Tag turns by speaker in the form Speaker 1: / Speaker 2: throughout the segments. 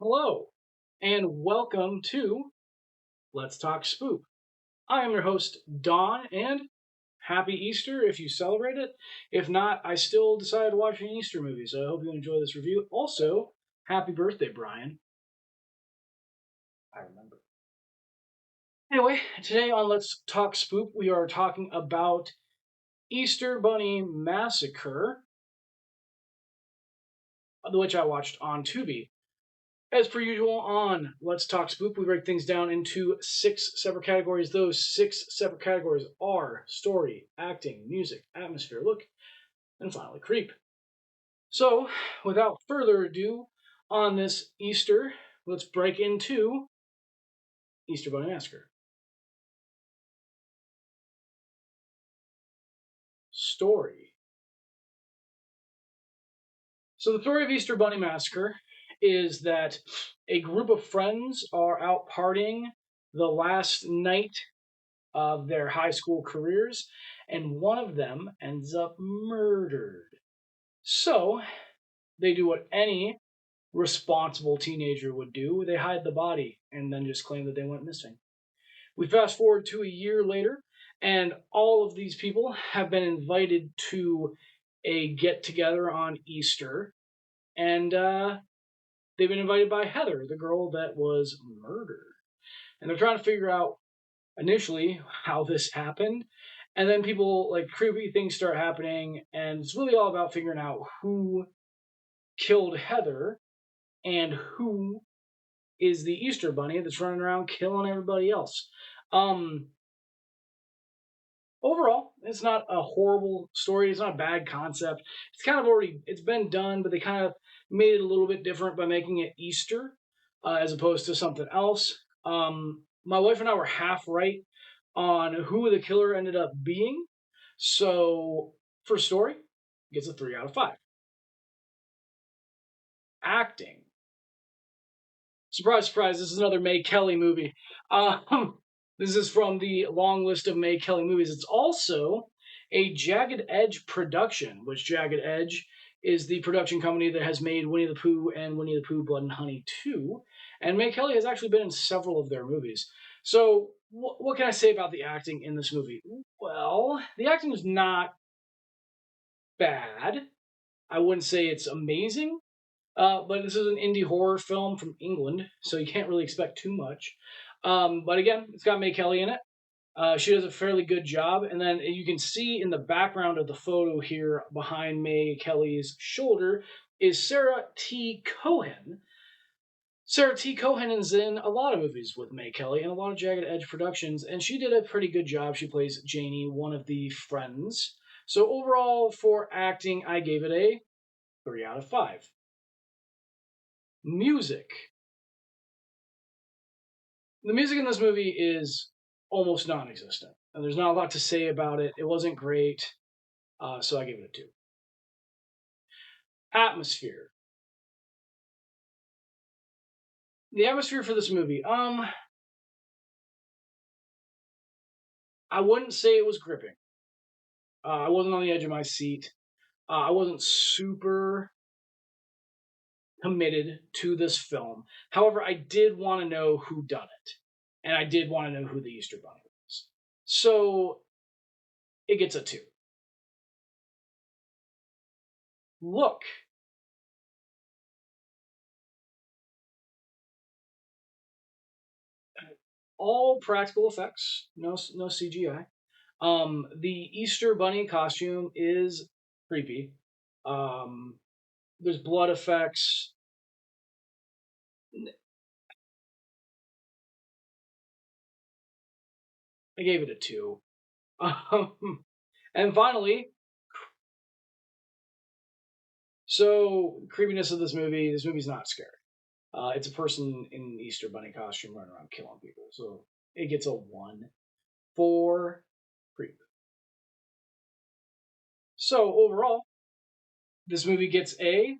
Speaker 1: Hello, and welcome to Let's Talk Spook. I am your host, Don, and happy Easter if you celebrate it. If not, I still decided to watch an Easter movie, so I hope you enjoy this review. Also, happy birthday, Brian. I remember. Anyway, today on Let's Talk Spook, we are talking about Easter Bunny Massacre, which I watched on Tubi. As per usual on Let's Talk Spook, we break things down into 6 separate categories. Those 6 separate categories are story, acting, music, atmosphere, look, and finally creep. So, without further ado, on this Easter, let's break into Easter Bunny Massacre. Story. So the story of Easter Bunny Massacre is that a group of friends are out partying the last night of their high school careers, and one of them ends up murdered. So they do what any responsible teenager would do. They hide the body and then just claim that they went missing. We fast forward to a year later, and all of these people have been invited to a get together on Easter, and they've been invited by Heather, the girl that was murdered. And they're trying to figure out initially how this happened, and then people, like, creepy things start happening, and it's really all about figuring out who killed Heather and who is the Easter Bunny that's running around killing everybody else. Overall, it's not a horrible story. It's not a bad concept. It's been done, but they kind of made it a little bit different by making it Easter as opposed to something else. My wife and I were half right on who the killer ended up being. So, for story, it gets a 3 out of 5. Acting. Surprise, surprise, this is another May Kelly movie. This is from the long list of May Kelly movies. It's also a Jagged Edge production, which Jagged Edge is the production company that has made Winnie the Pooh and Winnie the Pooh Blood and Honey 2. And May Kelly has actually been in several of their movies. So, what can I say about the acting in this movie? Well, the acting is not bad. I wouldn't say it's amazing. But this is an indie horror film from England, so you can't really expect too much. But again, it's got May Kelly in it. She does a fairly good job. And then you can see in the background of the photo here behind May Kelly's shoulder is Sarah T. Cohen. Sarah T. Cohen is in a lot of movies with May Kelly and a lot of Jagged Edge productions, and she did a pretty good job. She plays Janie, one of the friends. So overall, for acting, I gave it a 3 out of 5. Music. The music in this movie is almost non-existent, and there's not a lot to say about it. It wasn't great, so I gave it a 2. Atmosphere. The atmosphere for this movie, I wouldn't say it was gripping. I wasn't on the edge of my seat. I wasn't super committed to this film. However, I did want to know who done it, and I did want to know who the Easter Bunny was. So it gets a 2. Look. All practical effects, no CGI. The Easter Bunny costume is creepy. There's blood effects. I gave it a 2. And finally, so creepiness of this movie. This movie's not scary. It's a person in an Easter Bunny costume running around killing people. So it gets a 1 for creep. So overall, this movie gets a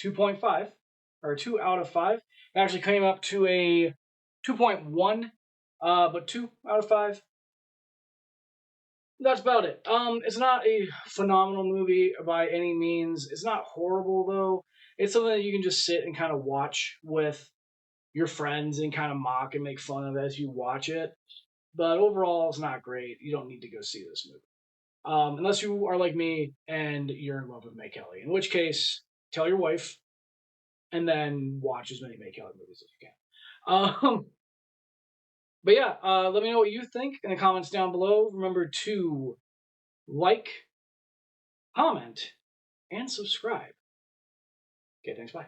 Speaker 1: 2.5, or 2 out of 5. It actually came up to a 2.1, but 2 out of 5. That's about it. It's not a phenomenal movie by any means. It's not horrible, though. It's something that you can just sit and kind of watch with your friends and kind of mock and make fun of as you watch it. But overall, it's not great. You don't need to go see this movie. Unless you are like me and you're in love with May Kelly, in which case, tell your wife and then watch as many May Kelly movies as you can. But yeah, let me know what you think in the comments down below. Remember to like, comment, and subscribe. Okay, thanks. Bye.